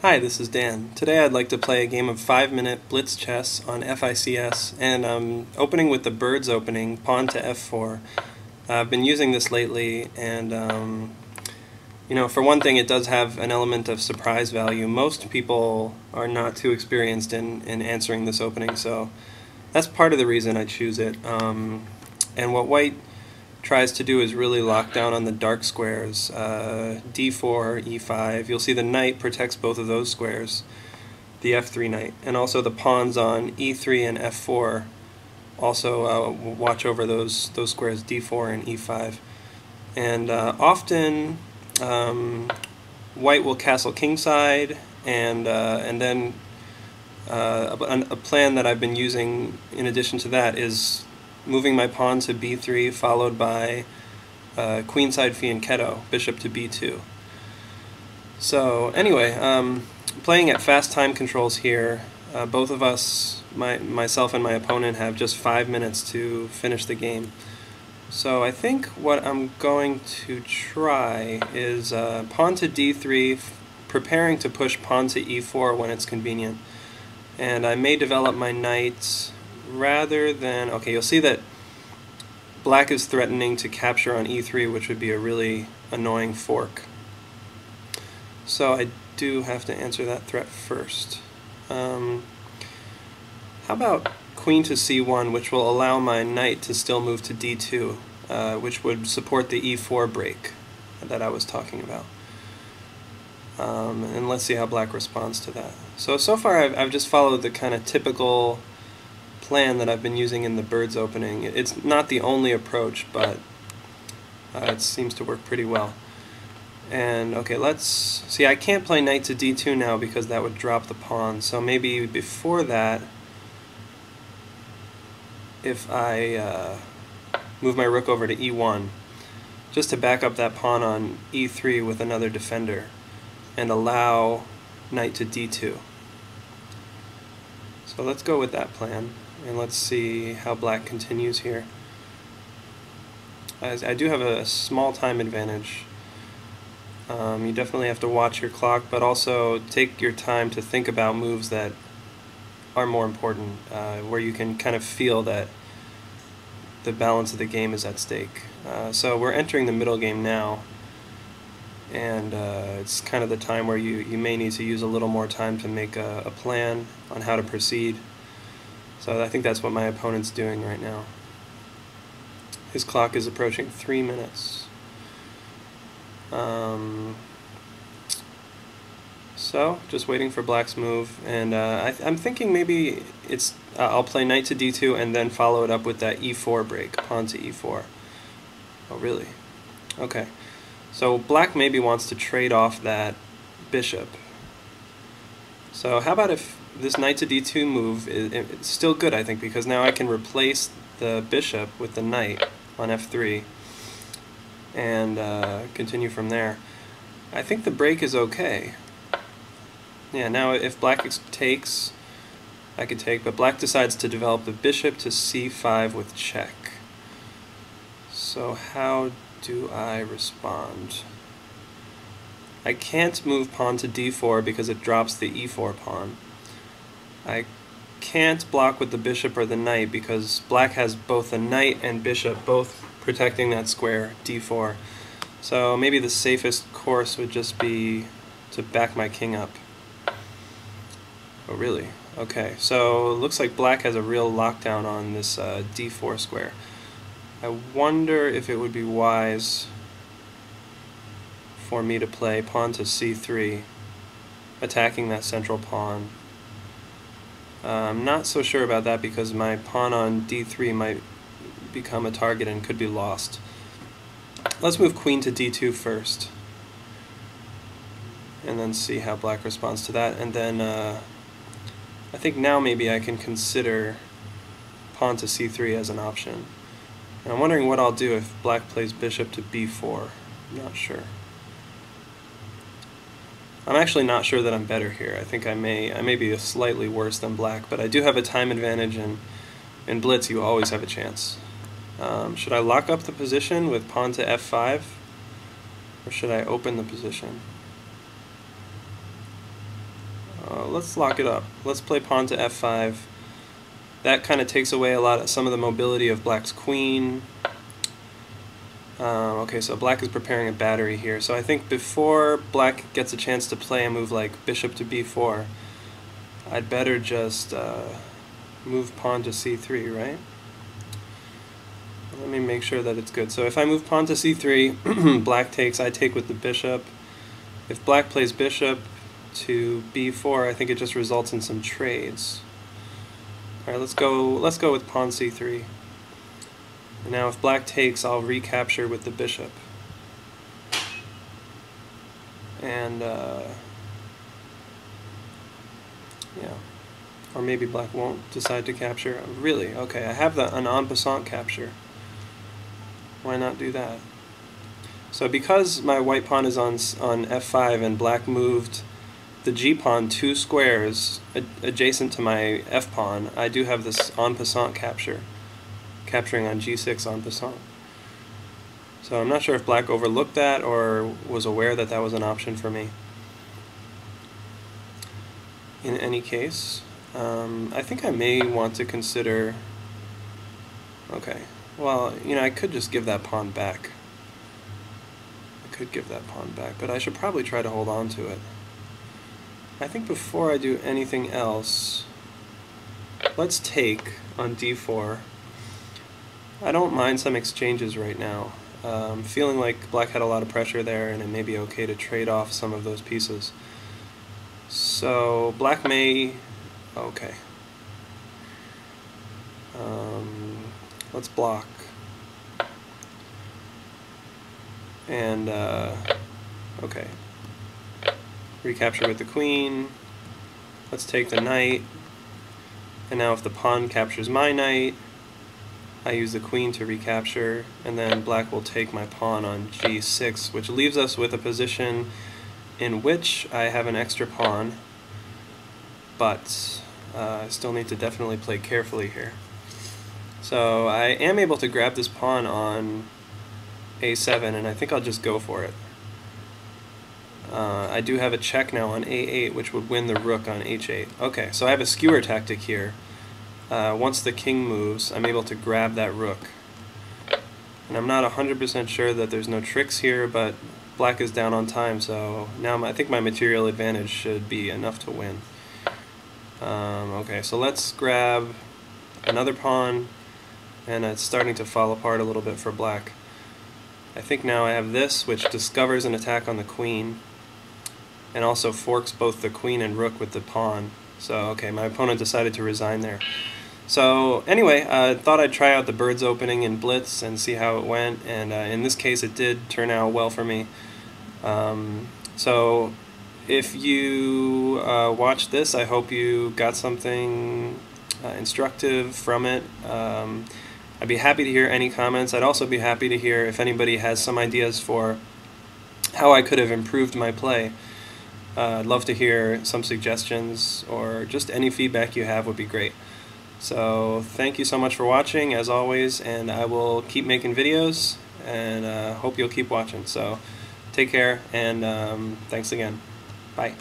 Hi, this is Dan. Today I'd like to play a game of 5-minute Blitz chess on FICS, and I'm opening with the bird's opening, pawn to f4. I've been using this lately, and for one thing, it does have an element of surprise value. Most people are not too experienced in answering this opening, so that's part of the reason I choose it. And what white tries to do is really lock down on the dark squares, d4, e5. You'll see the knight protects both of those squares, the f3 knight, and also the pawns on e3 and f4 also watch over those squares, d4 and e5. And often white will castle kingside, and then a plan that I've been using in addition to that is moving my pawn to b3, followed by queenside fianchetto, bishop to b2. So anyway, playing at fast time controls here. Both of us, myself and my opponent, have just 5 minutes to finish the game. So I think what I'm going to try is pawn to d3, preparing to push pawn to e4 when it's convenient. And I may develop my knight rather than, okay, you'll see that black is threatening to capture on e3, which would be a really annoying fork. So I do have to answer that threat first. How about queen to c1, which will allow my knight to still move to d2, which would support the e4 break that I was talking about. And let's see how black responds to that. So far I've just followed the kind of typical plan that I've been using in the bird's opening. It's not the only approach, but it seems to work pretty well. And okay, let's see, I can't play knight to d2 now because that would drop the pawn, so maybe before that, if I move my rook over to e1, just to back up that pawn on e3 with another defender, and allow knight to d2. So let's go with that plan, and let's see how black continues here. I do have a small time advantage. You definitely have to watch your clock, but also take your time to think about moves that are more important, where you can kind of feel that the balance of the game is at stake. So we're entering the middle game now, and it's kind of the time where you may need to use a little more time to make a plan on how to proceed. So I think that's what my opponent's doing right now. His clock is approaching 3 minutes. So just waiting for black's move, and I'm thinking maybe I'll play knight to d2 and then follow it up with that e4 break, pawn to e4. Oh really? Okay. So black maybe wants to trade off that bishop. So how about if this knight to d2 move it's still good, I think, because now I can replace the bishop with the knight on f3 and continue from there. I think the break is okay. Yeah, now if black takes, I could take, but black decides to develop the bishop to c5 with check. So how do I respond? I can't move pawn to d4 because it drops the e4 pawn. I can't block with the bishop or the knight because black has both the knight and bishop both protecting that square, d4. So maybe the safest course would just be to back my king up. Oh really? Okay, so it looks like black has a real lockdown on this d4 square. I wonder if it would be wise for me to play pawn to c3, attacking that central pawn. I'm not so sure about that because my pawn on d3 might become a target and could be lost. Let's move queen to d2 first, and then see how black responds to that, and then I think now maybe I can consider pawn to c3 as an option. And I'm wondering what I'll do if black plays bishop to b4. I'm not sure. I'm actually not sure that I'm better here. I think I may be slightly worse than black, but I do have a time advantage, and in Blitz you always have a chance. Should I lock up the position with pawn to f5, or should I open the position? let's lock it up. Let's play pawn to f5. That kind of takes away some of the mobility of black's queen. Okay, so black is preparing a battery here. So I think before black gets a chance to play a move like bishop to b4, I'd better just move pawn to c3, right? Let me make sure that it's good. So if I move pawn to c3, black takes, I take with the bishop. If black plays bishop to b4, I think it just results in some trades. Alright, let's go with pawn c3. And now if black takes, I'll recapture with the bishop. And yeah. Or maybe black won't decide to capture. Really? Okay, I have an en passant capture. Why not do that? So because my white pawn is on f5 and black moved the g-pawn 2 squares adjacent to my f-pawn, I do have this en passant capture, capturing on g6 en passant. So I'm not sure if black overlooked that or was aware that that was an option for me. In any case, I think I may want to consider, okay, well, you know, I could just give that pawn back. But I should probably try to hold on to it. I think before I do anything else, let's take on d4. I don't mind some exchanges right now. Feeling like black had a lot of pressure there and it may be okay to trade off some of those pieces. So black may, okay. Let's block. And, okay. Recapture with the queen. Let's take the knight. And now if the pawn captures my knight, I use the queen to recapture, and then black will take my pawn on g6, which leaves us with a position in which I have an extra pawn, but I still need to definitely play carefully here. So I am able to grab this pawn on a7, and I think I'll just go for it. I do have a check now on a8, which would win the rook on h8. Okay, so I have a skewer tactic here. Once the king moves, I'm able to grab that rook. And I'm not 100% sure that there's no tricks here, but black is down on time, so now I think my material advantage should be enough to win. Okay, so let's grab another pawn, and it's starting to fall apart a little bit for black. I think now I have this, which discovers an attack on the queen, and also forks both the queen and rook with the pawn. So, okay, my opponent decided to resign there. So, anyway, I thought I'd try out the birds opening in Blitz and see how it went, and in this case it did turn out well for me. So, if you watched this, I hope you got something instructive from it. I'd be happy to hear any comments. I'd also be happy to hear if anybody has some ideas for how I could have improved my play. I'd love to hear some suggestions, or just any feedback you have would be great. So thank you so much for watching, as always, and I will keep making videos, and hope you'll keep watching. So take care, and thanks again. Bye.